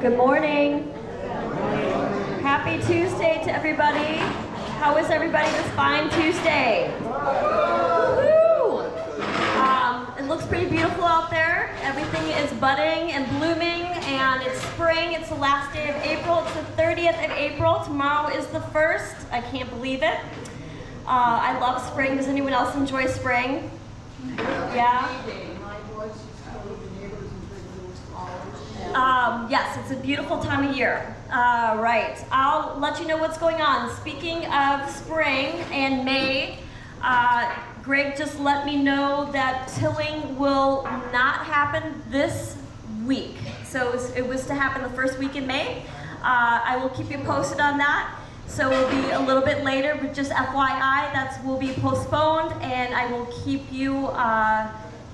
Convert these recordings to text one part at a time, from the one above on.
Good morning. Happy Tuesday to everybody. How is everybody this fine Tuesday? Woo! It looks pretty beautiful out there. Everything is budding and blooming, and it's spring. It's the last day of April. It's the 30th of April. Tomorrow is the 1st. I can't believe it. I love spring. Does anyone else enjoy spring? Yeah? Yes, it's a beautiful time of year. Right, I'll let you know what's going on. Speaking of spring and May, Greg just let me know that tilling will not happen this week. So it was to happen the first week in May. I will keep you posted on that. So it will be a little bit later, but just FYI, that will be postponed, and I will keep you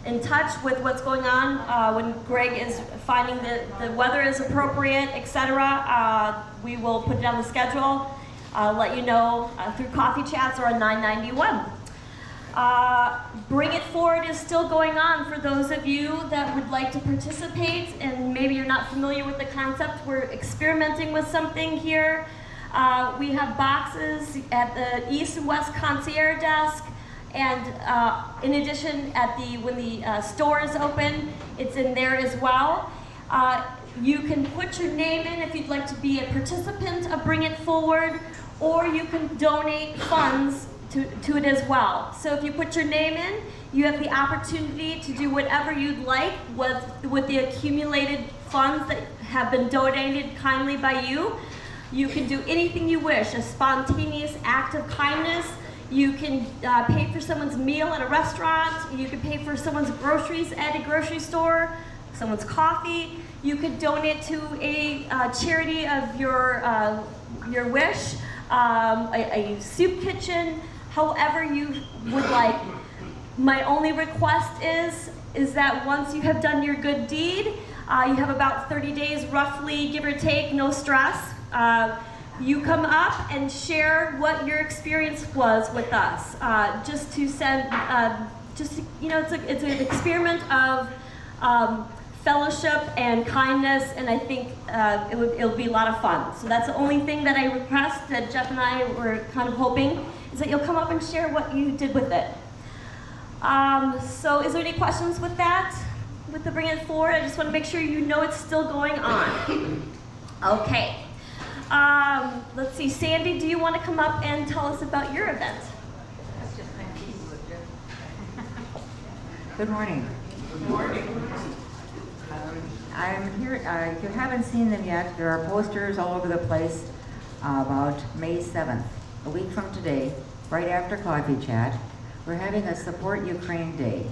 in touch with what's going on when Greg is finding that the weather is appropriate, etc. We will put it on the schedule, let you know through Coffee Chats or on 991. Bring It Forward is still going on for those of you that would like to participate, and maybe you're not familiar with the concept. We're experimenting with something here. We have boxes at the East and West Concierge desk. And in addition, when the store is open, it's in there as well. You can put your name in if you'd like to be a participant of Bring It Forward, or you can donate funds to it as well. So if you put your name in, you have the opportunity to do whatever you'd like with the accumulated funds that have been donated kindly by you. You can do anything you wish, a spontaneous act of kindness. You can pay for someone's meal at a restaurant. You can pay for someone's groceries at a grocery store, someone's coffee. You could donate to a charity of your wish, a soup kitchen, however you would like. My only request is that once you have done your good deed, you have about 30 days roughly, give or take, no stress. You come up and share what your experience was with us. Just to send, it's an experiment of fellowship and kindness, and I think it'll be a lot of fun. So that's the only thing that I request, that Jeff and I were kind of hoping, is that you'll come up and share what you did with it. So is there any questions with that? With the Bring It Forward? I just want to make sure you know it's still going on. Okay. Let's see, Sandy, do you want to come up and tell us about your event? Good morning. Good morning. I'm here, if you haven't seen them yet, there are posters all over the place about May 7th, a week from today, right after Coffee Chat. We're having a Support Ukraine Day.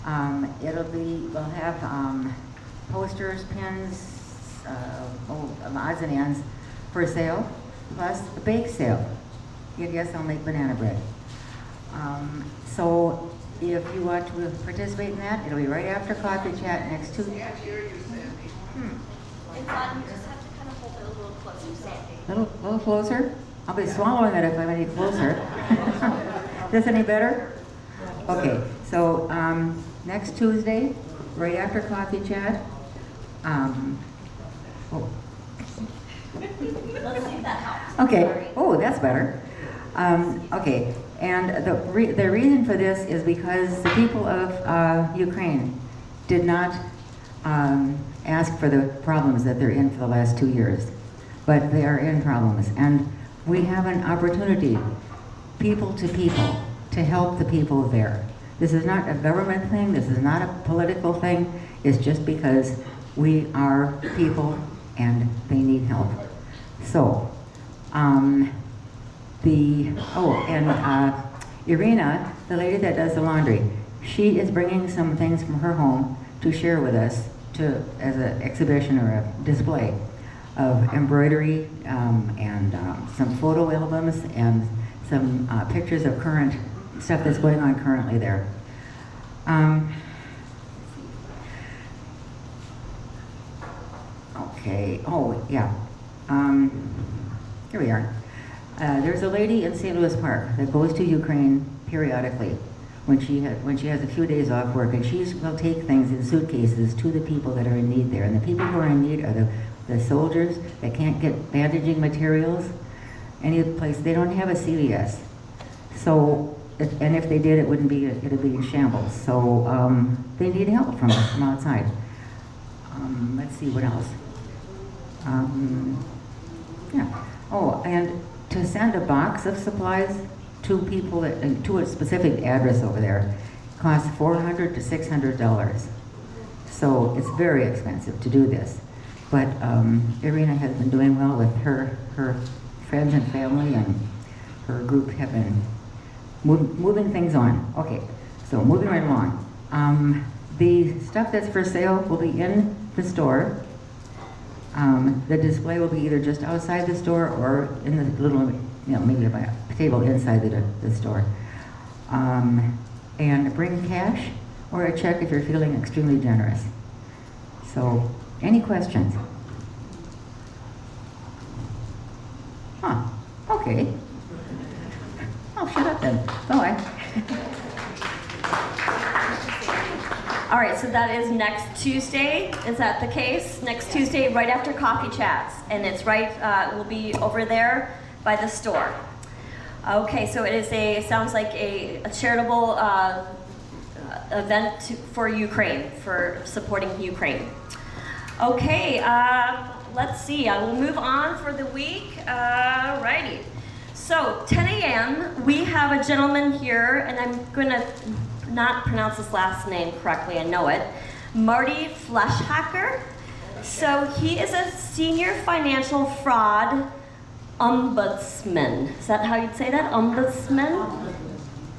We'll have posters, pins, odds and ends for sale, plus a bake sale. I guess I'll make banana bread. So if you want to participate in that, it'll be right after Coffee Chat next Tuesday. Can't hear you, Sandy. It's on, you just have to kind of hold it a little closer, Sandy. Little closer? I'll be swallowing it if I'm any closer. This any better? Okay, so next Tuesday, right after Coffee Chat, Let's see if that helps. okay. Sorry. Oh, that's better. Okay, and the reason for this is because the people of Ukraine did not ask for the problems that they're in for the last 2 years, but they are in problems, and we have an opportunity, people, to help the people there. This is not a government thing. This is not a political thing. It's just because we are people and they need help. So, Irina, the lady that does the laundry, she is bringing some things from her home to share with us as an exhibition or a display of embroidery and some photo albums and some pictures of current stuff that's going on currently there. Okay, oh yeah, here we are. There's a lady in St. Louis Park that goes to Ukraine periodically when she has a few days off work, and will take things in suitcases to the people that are in need there. And the people who are in need are the soldiers that can't get bandaging materials. Any place, they don't have a CVS. So, and if they did, it'd be in shambles. So they need help from outside. Let's see what else. Yeah. Oh, and to send a box of supplies to people to a specific address over there costs $400 to $600. So it's very expensive to do this. But Irina has been doing well with her friends and family, and her group have been moving things on. Okay, so moving right along. The stuff that's for sale will be in the store. The display will be either just outside the store or in the little, maybe a table inside the store. And bring cash or a check if you're feeling extremely generous. So, any questions? Huh, okay. Oh, shut up then. Bye. All right, so that is next Tuesday. Is that the case? Next Tuesday, right after Coffee Chats, and it's right. We'll be over there by the store. Okay, so sounds like a charitable event for Ukraine, for supporting Ukraine. Okay, let's see. I will move on for the week. Righty. So 10 a.m. we have a gentleman here, and I'm going to not pronounce his last name correctly, I know it, Marty Fleshhacker. So he is a senior financial fraud ombudsman. Is that how you'd say that? Ombudsman?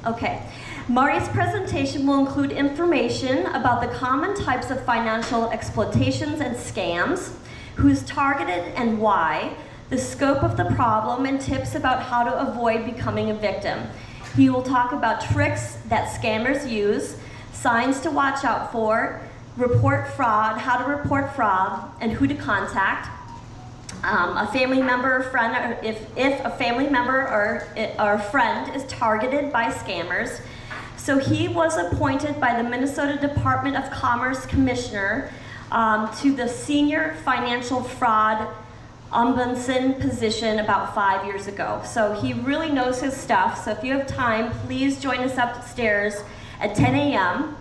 Okay. Marty's presentation will include information about the common types of financial exploitations and scams, who's targeted and why, the scope of the problem, and tips about how to avoid becoming a victim. He will talk about tricks that scammers use, signs to watch out for, report fraud, how to report fraud, and who to contact. A family member or friend, or if a family member or friend is targeted by scammers. So he was appointed by the Minnesota Department of Commerce Commissioner to the Senior Financial Fraud Ombudsman position about 5 years ago. So he really knows his stuff. So if you have time, please join us upstairs at 10 a.m.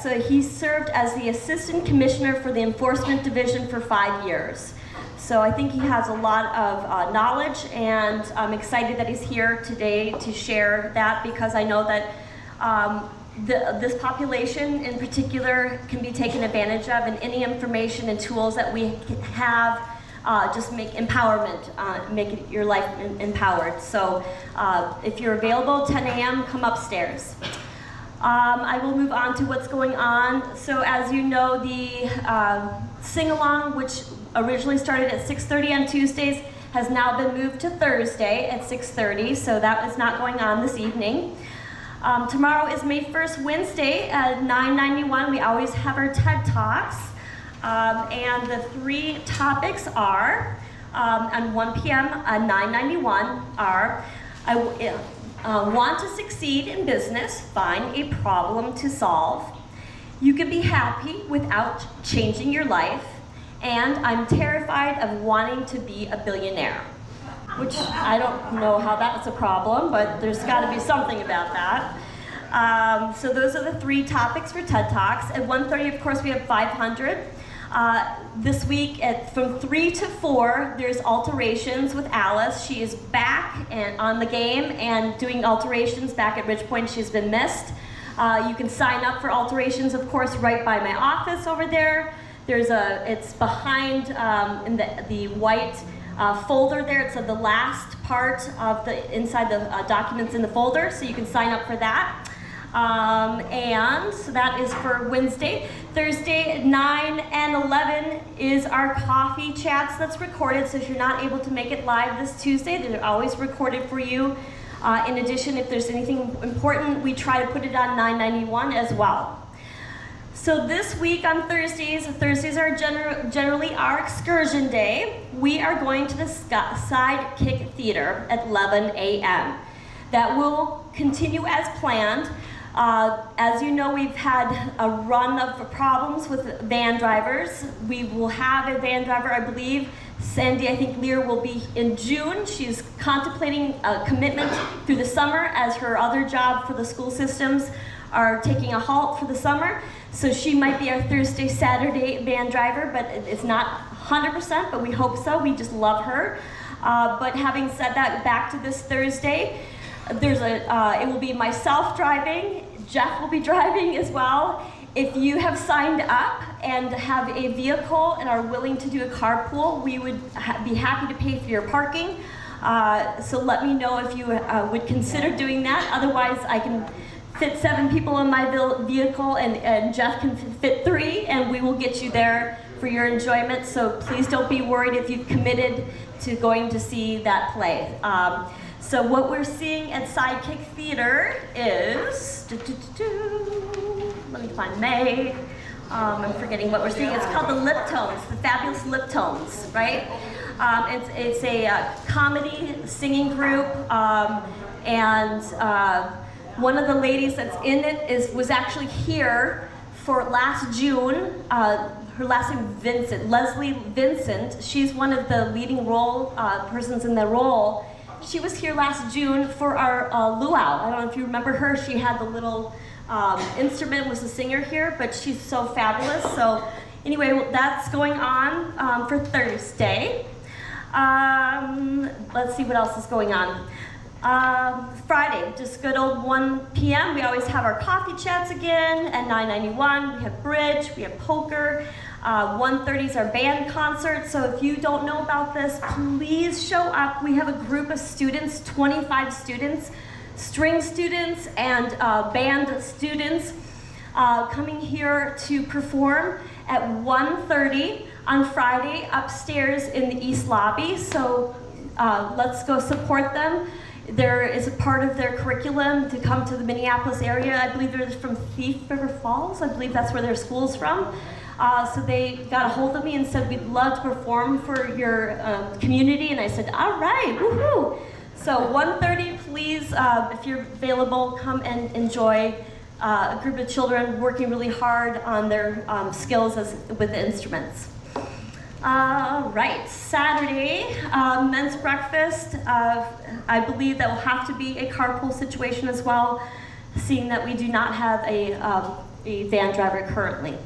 So he served as the Assistant Commissioner for the Enforcement Division for 5 years. So I think he has a lot of knowledge, and I'm excited that he's here today to share that, because I know that this population in particular can be taken advantage of, and any information and tools that we have just make empowerment, make your life empowered. So if you're available, 10 a.m., come upstairs. I will move on to what's going on. So as you know, the sing-along, which originally started at 6:30 on Tuesdays, has now been moved to Thursday at 6:30, so that is not going on this evening. Tomorrow is May 1st, Wednesday at 9:91. We always have our TED Talks. And the 3 topics are, on 1 p.m. at 9:91 are, want to succeed in business, find a problem to solve. You can be happy without changing your life. And I'm terrified of wanting to be a billionaire. Which I don't know how that's a problem, but there's got to be something about that. So those are the 3 topics for TED Talks. At 1:30, of course, we have 500. This week, from 3 to 4, there's alterations with Alice. She is back and on the game and doing alterations back at Ridgepoint. She's been missed. You can sign up for alterations, of course, right by my office over there. It's behind in the white folder there. It's the last part of inside the documents in the folder, so you can sign up for that. And so that is for Wednesday. Thursday at 9 and 11 is our coffee chats that's recorded. So if you're not able to make it live this Tuesday, they're always recorded for you. In addition, if there's anything important, we try to put it on 991 as well. So this week on Thursdays are generally our excursion day. We are going to the Sidekick Theater at 11 a.m. That will continue as planned. As you know, we've had a run of problems with van drivers. We will have a van driver, I believe. Sandy, I think Lear will be in June. She's contemplating a commitment through the summer as her other job for the school systems are taking a halt for the summer. So she might be our Thursday, Saturday van driver, but it's not 100%, but we hope so. We just love her. But having said that, back to this Thursday, it will be myself driving. Jeff will be driving as well. If you have signed up and have a vehicle and are willing to do a carpool, we would be happy to pay for your parking. So let me know if you would consider doing that. Otherwise, I can fit 7 people in my vehicle and Jeff can fit 3, and we will get you there for your enjoyment. So please don't be worried if you've committed to going to see that play. So what we're seeing at Sidekick Theater is, let me find May. I'm forgetting what we're seeing. It's called the Lip Tones, the Fabulous Lip Tones, right? It's a comedy singing group, and one of the ladies that's in it was actually here for last June. Her last name Vincent, Leslie Vincent. She's one of the leading role persons in the role. She was here last June for our luau. I don't know if you remember her. She had the little instrument, was a singer here, but she's so fabulous. So anyway, that's going on for Thursday. Let's see what else is going on. Friday, just good old 1 p.m. We always have our coffee chats again at 991. We have bridge, we have poker. 1:30 is our band concert. So if you don't know about this, please show up. We have a group of students, 25 students, string students and band students coming here to perform at 1:30 on Friday upstairs in the East Lobby. So let's go support them. There is a part of their curriculum to come to the Minneapolis area. I believe they're from Thief River Falls. I believe that's where their school's from. So they got a hold of me and said, we'd love to perform for your community. And I said, all right, woohoo. So 1:30, please, if you're available, come and enjoy a group of children working really hard on their skills with the instruments. Right, Saturday, men's breakfast. I believe that will have to be a carpool situation as well, seeing that we do not have a van driver currently.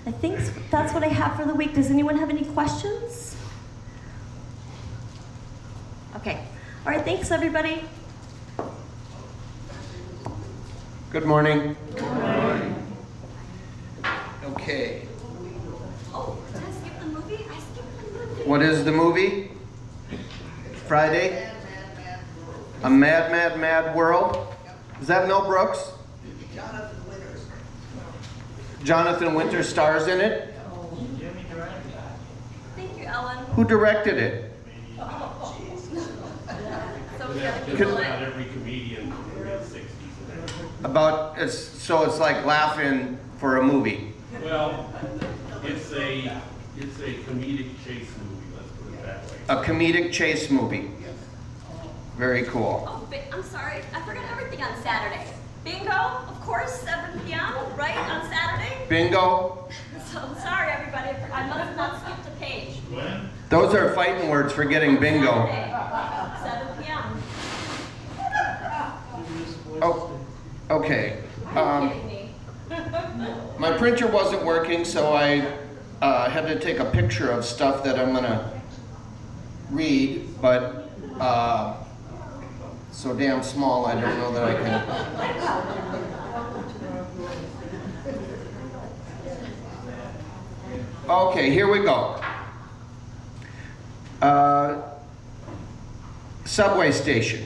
I think that's what I have for the week. Does anyone have any questions? Okay. All right, thanks everybody. Good morning. Good morning. Okay. Oh, did I skip the movie? I skipped the movie. What is the movie? Friday? A Mad, Mad, Mad World? Is that Mel Brooks? Jonathan Winter stars in it? Thank you, Ellen. Who directed it? About every comedian in the mid-60s. So it's like laughing for a movie. Well, it's a comedic chase movie, let's put it that way. A comedic chase movie. Very cool. Oh, I'm sorry. I forgot everything on Saturday. Bingo, of course, 7 p.m., right, on Saturday? Bingo. So, sorry, everybody. I must have not skipped a page. When? Those are fighting words for getting bingo. Saturday, 7 p.m. Oh, okay. Are you kidding me? My printer wasn't working, so I had to take a picture of stuff that I'm gonna read, but so damn small, I don't know that I can. Okay, here we go. Subway station.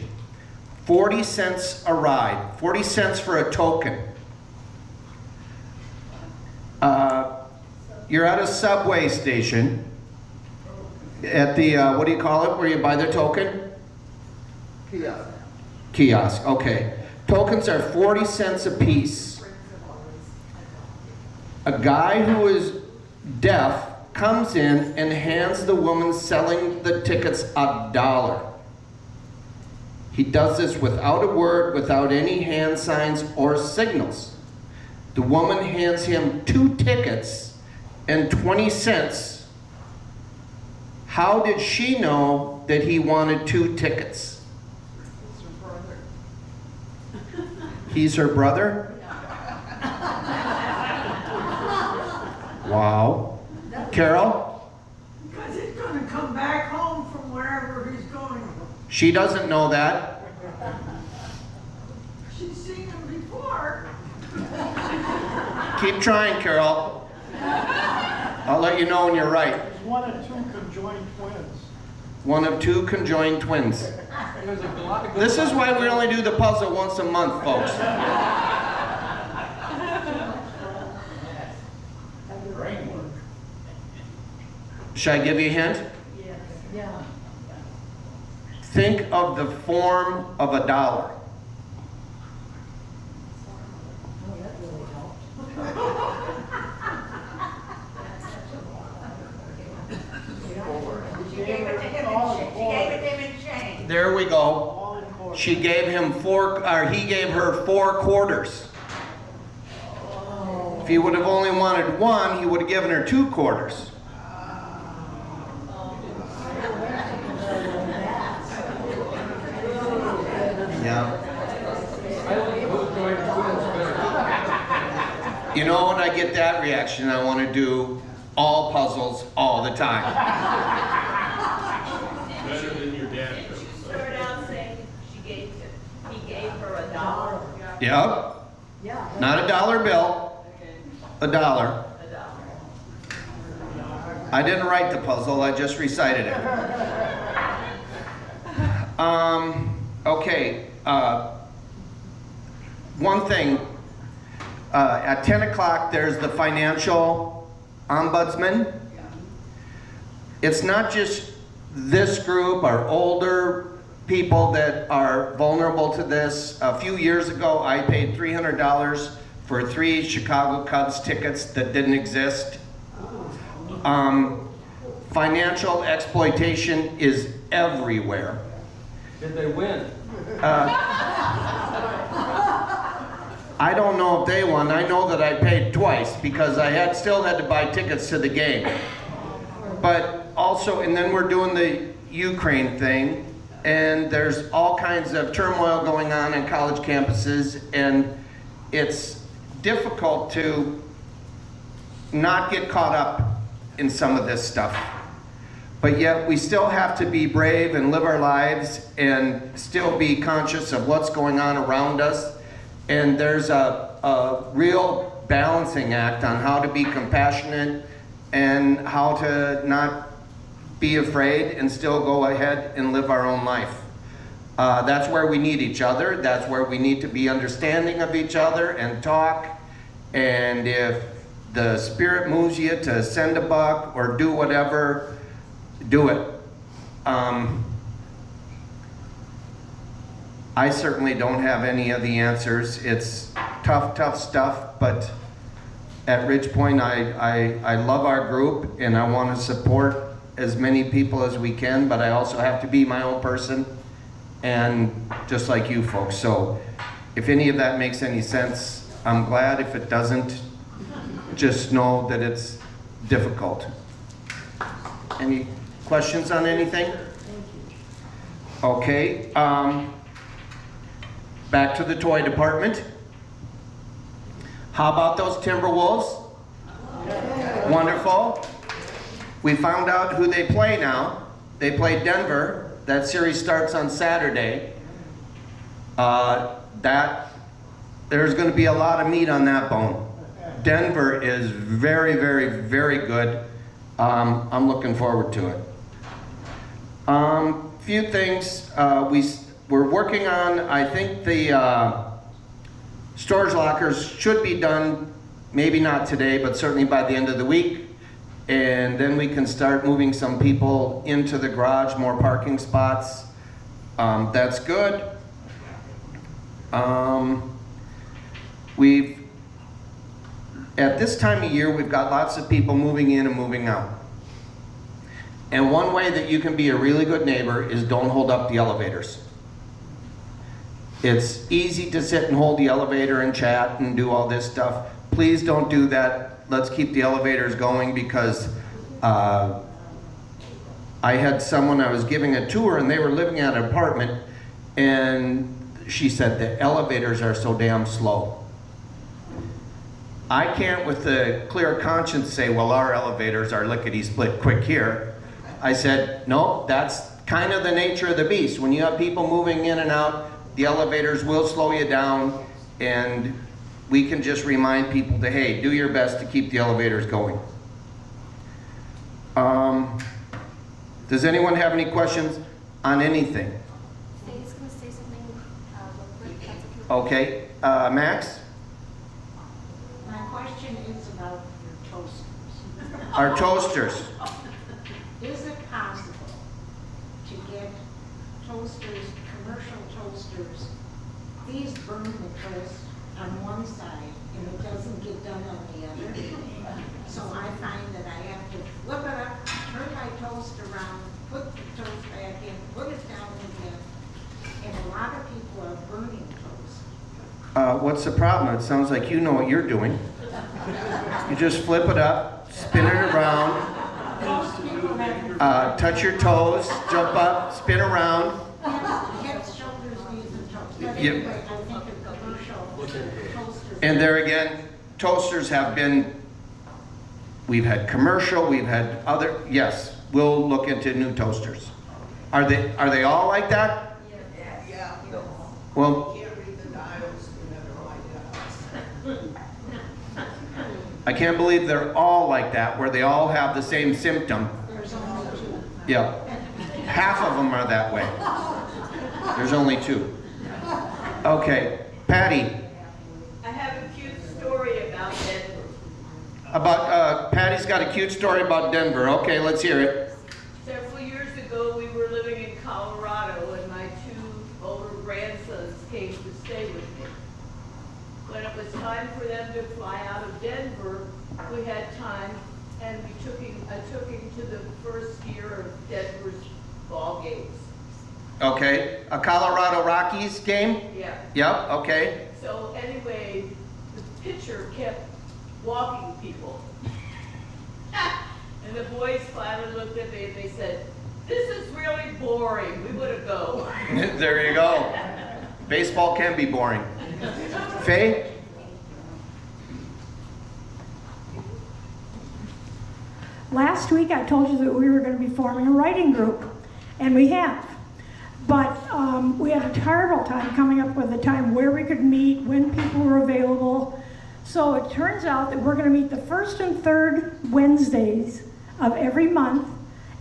40 cents a ride, 40 cents for a token. You're at a subway station at the, what do you call it, where you buy the token? Kiosk. Kiosk, okay. Tokens are 40 cents a piece. A guy who is deaf comes in and hands the woman selling the tickets $1. He does this without a word, without any hand signs or signals. The woman hands him 2 tickets and 20 cents. How did she know that he wanted 2 tickets? He's her brother? Wow. Carol? Because he's going to come back home from wherever he's going. She doesn't know that. She's seen him before. Keep trying, Carol. I'll let you know when you're right. There's 1 of 2 conjoined twins. 1 of 2 conjoined twins. There's a lot of good This is why we only do the puzzle once a month, folks. brain work. Should I give you a hint? Yeah. Think of the form of a dollar. Oh, that really helped. She gave it to him in change. There we go. All in court. She gave him 4, or he gave her 4 quarters. If he would have only wanted 1, he would have given her 2 quarters. Yeah. You know, when I get that reaction, I want to do all puzzles all the time. Better than your dad does. Started out saying he gave her $1. Yep. Yeah. Not a dollar bill, a dollar. I didn't write the puzzle, I just recited it. Okay, one thing. At 10 o'clock, there's the financial ombudsman. It's not just this group, our older people that are vulnerable to this. A few years ago, I paid $300 for 3 Chicago Cubs tickets that didn't exist. Financial exploitation is everywhere. Did they win? I don't know if they won. I know that I paid twice because I still had to buy tickets to the game. But also, and then we're doing the Ukraine thing, and there's all kinds of turmoil going on in college campuses, and it's difficult to not get caught up in some of this stuff. But yet we still have to be brave and live our lives and still be conscious of what's going on around us. And there's a real balancing act on how to be compassionate and how to not be afraid and still go ahead and live our own life. That's where we need each other. That's where we need to be understanding of each other and talk. And if the Spirit moves you to send a buck or do whatever, do it. I certainly don't have any of the answers. It's tough stuff, but at Ridgepoint, I love our group and I want to support as many people as we can, but I also have to be my own person, and just like you folks. So if any of that makes any sense, I'm glad. If it doesn't, just know that it's difficult. Any questions on anything? Okay. Back to the toy department. How about those Timberwolves? Wonderful. We found out who they play now. They play Denver. That series starts on Saturday. There's going to be a lot of meat on that bone. Denver is very, very, very good. I'm looking forward to it. Few things we're working on. I think the storage lockers should be done, maybe not today, but certainly by the end of the week. And then we can start moving some people into the garage, more parking spots. That's good. At this time of year, we've got lots of people moving in and moving out. And one way that you can be a really good neighbor is don't hold up the elevators. It's easy to sit and hold the elevator and chat and do all this stuff. Please don't do that. Let's keep the elevators going, because I had someone I was giving a tour and they were living at an apartment, and she said the elevators are so damn slow. I can't with a clear conscience say, well, our elevators are lickety-split quick here. I said, no, that's kind of the nature of the beast. When you have people moving in and out, the elevators will slow you down, and we can just remind people to, hey, do your best to keep the elevators going. Does anyone have any questions on anything? Faye's going to say something real quick. That's okay. Okay, Max? My question is about your toasters. Our toasters. Is it possible to get toasters, commercial toasters, these burn the toast on one side and it doesn't get done on the other? So I find that I have to flip it up, turn my toast around, put the toast back in, put it down again, and a lot of people are burning toast. What's the problem? It sounds like you know what you're doing. You just flip it up, spin it around, Most people have touch your toes, jump up, spin around. hips, shoulders, knees, and toes. But Yep. anyway, I think a commercial toasters. And there again, toasters have been, we've had commercial, we've had other, yes, we'll look into new toasters. Are they all like that? Yeah. Well, Can't read the dials, you never like dials. I can't believe they're all like that, where they all have the same symptom. There's only two. Yeah. Half of them are that way. There's only 2. Okay, Patty. I have a cute story about Denver. Patty's got a cute story about Denver. Okay, let's hear it. Several years ago, we were living in Colorado, and my 2 older grandsons came to stay with me. When it was time for them to fly out of Denver, we had time, and I took him to the first year of Denver's ball games. Okay, a Colorado Rockies game? Yeah. Yep, okay. So anyway, the pitcher kept walking people. And the boys finally looked at me and they said, "This is really boring. We want to go." There you go. Baseball can be boring. Faye? Last week I told you that we were going to be forming a writing group, and we have. But we had a terrible time coming up with a time where we could meet, when people were available. So it turns out that we're going to meet the first and third Wednesdays of every month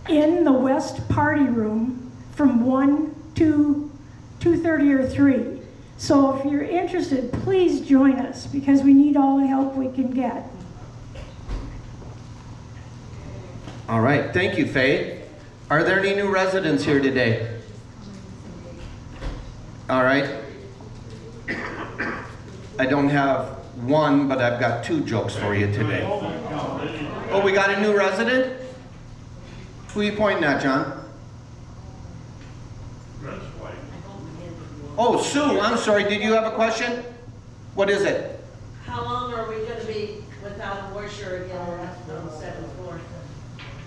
in the West Party Room from 1 to 2:30 or 3. So if you're interested, please join us because we need all the help we can get. All right, thank you, Faye. Are there any new residents here today? All right. I don't have one, but I've got 2 jokes for you today. Oh, we got a new resident? Who are you pointing at, John? That's white. Oh, Sue, I'm sorry. Did you have a question? What is it? How long are we going to be without a washer again on the 7th floor?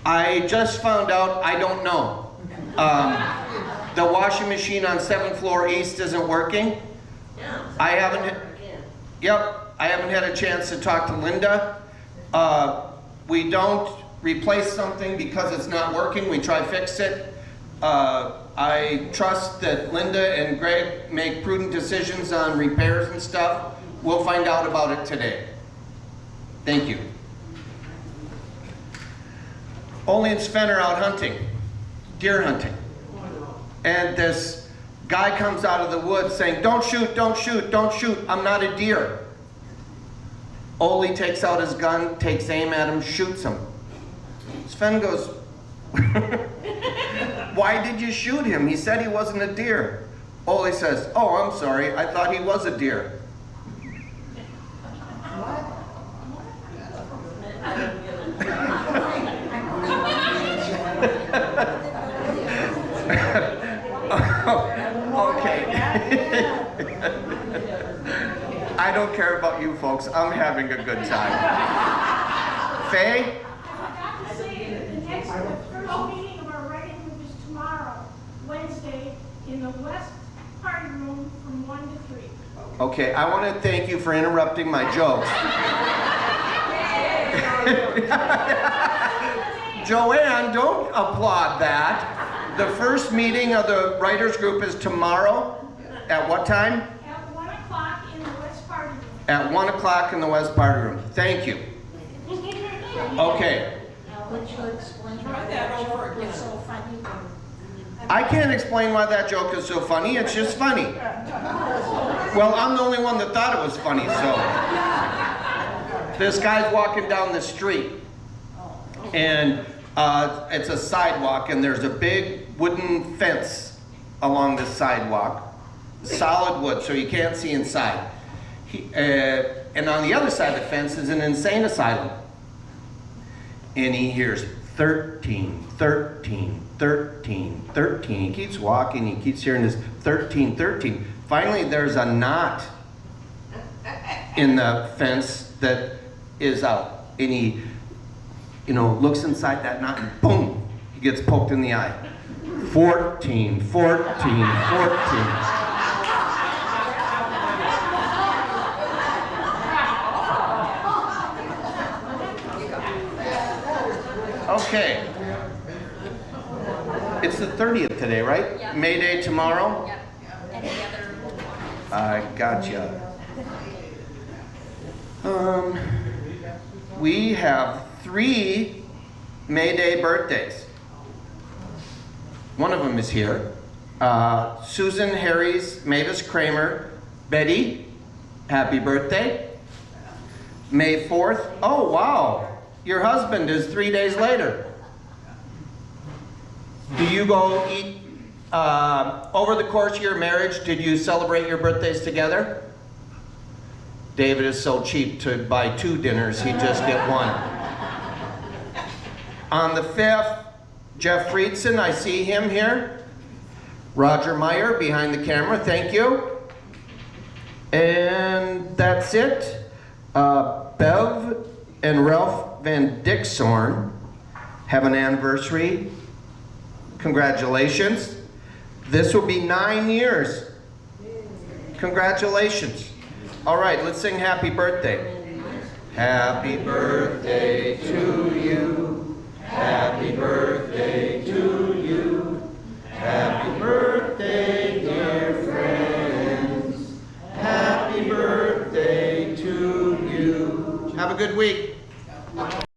I just found out. I don't know. The washing machine on 7th floor east isn't working. Yeah. I haven't. Yep, I haven't had a chance to talk to Linda. We don't replace something because it's not working. We try fix it. I trust that Linda and Greg make prudent decisions on repairs and stuff. We'll find out about it today. Thank you. Ole and Sven are out hunting, deer hunting. And this guy comes out of the woods saying, "Don't shoot, don't shoot, don't shoot, I'm not a deer." Ole takes out his gun, takes aim at him, shoots him. Sven goes, "Why did you shoot him? He said he wasn't a deer." Ole says, "Oh, I'm sorry, I thought he was a deer." Okay. I don't care about you folks. I'm having a good time. Faye? I forgot to say that the first meeting of our writing group is tomorrow, Wednesday, in the West Party Room from 1 to 3. Okay, I want to thank you for interrupting my jokes. Joanne, don't applaud that. The first meeting of the writers group is tomorrow. At what time? At 1 o'clock in the West Party Room. At 1 o'clock in the West Party Room. Thank you. Okay. Now, would you explain why that joke was so funny? I can't explain why that joke is so funny. It's just funny. Well, I'm the only one that thought it was funny, so. This guy's walking down the street, and it's a sidewalk, and there's a big wooden fence along the sidewalk. Solid wood, so you can't see inside. And on the other side of the fence is an insane asylum. And he hears 13, 13, 13, 13. He keeps walking, he keeps hearing this 13, 13. Finally, there's a knot in the fence that is out. And he, looks inside that knot and boom, he gets poked in the eye. 14, 14, 14. Okay. It's the 30th today, right? Yep. May Day tomorrow? Yep. Any other? I gotcha. We have 3 May Day birthdays. One of them is here. Susan Harry's Mavis Kramer. Betty, happy birthday. May 4th. Oh, wow. Your husband is 3 days later. Do you go eat, over the course of your marriage, did you celebrate your birthdays together? David is so cheap to buy 2 dinners, he'd just get 1. On the 5th, Jeff Friedson, I see him here. Roger Meyer behind the camera, thank you. And that's it. Bev and Ralph Van Dixorn have an anniversary. Congratulations. This will be 9 years. Congratulations. All right, let's sing happy birthday. Happy birthday